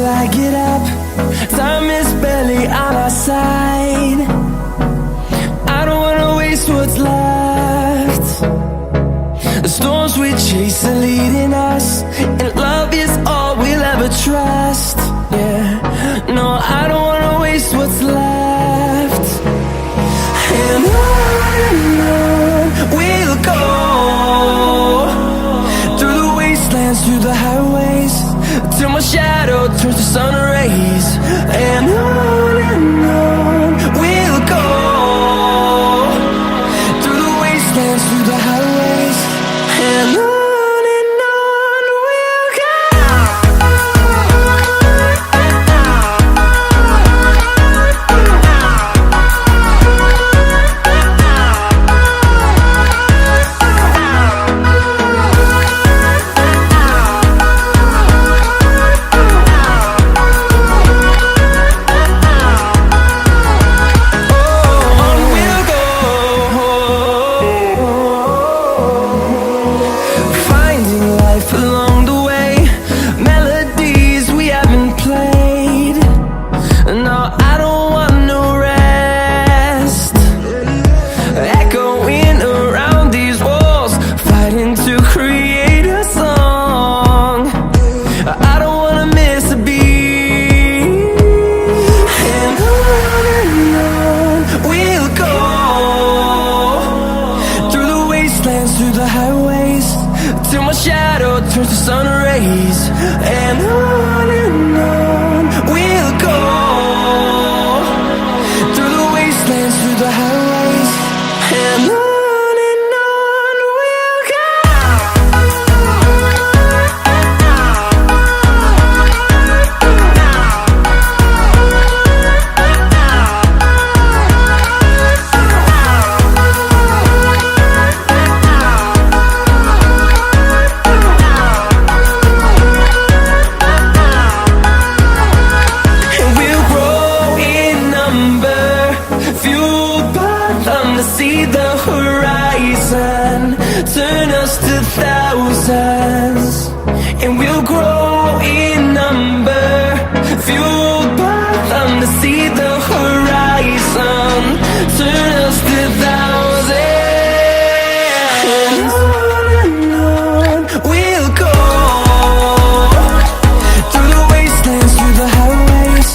till I get up. Time is barely on our side. I don't wanna waste what's left. The storms we chase are leading us, and love is all we'll ever trust. Yeah, no, I don't wanna waste what's left. And on we'll go, through the wastelands, through the highways, till my shadow turns to sun rays. And on we'll go, through the wastelands, through the highways, and on we'll go. Through the highways, till my shadow turns to sun rays. And on we'll go, through the wastelands, through the highways, and on we'll go. See the horizon, turn us to thousands, and we'll grow in number, fueled by them to see the horizon, turn us to thousands. And on we'll go, through the wastelands, through the highways,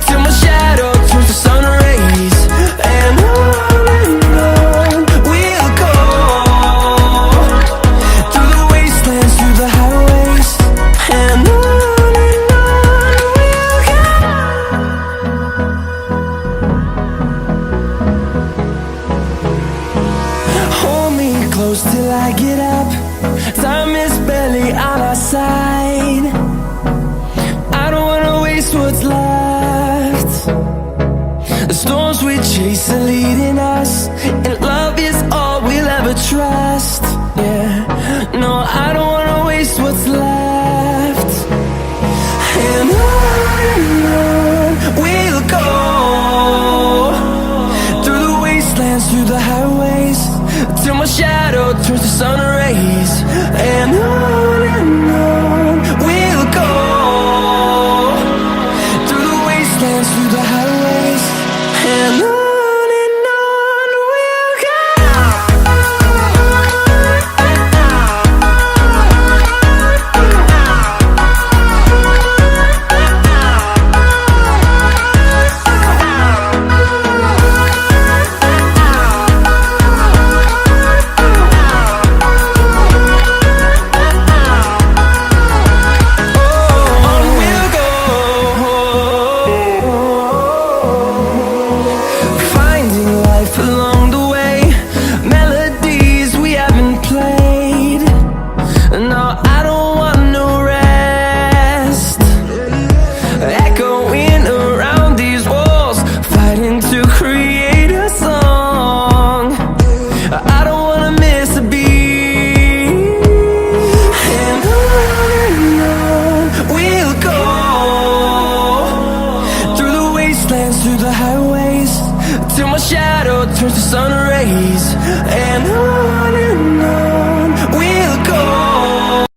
till my shadow turns to sun rays. And close till I get up. Time is barely on our side. I don't wanna waste what's left. The storms we chase are leading us, and love is all we'll ever trust. Yeah, no, I don't wanna waste what's left. And on we'll go, through the wastelands, through the highways, till my shadow turns to sun rays. And on we'll go, through the wastelands, through the highways, and on we'll go. Till my shadow turns to sun rays. And on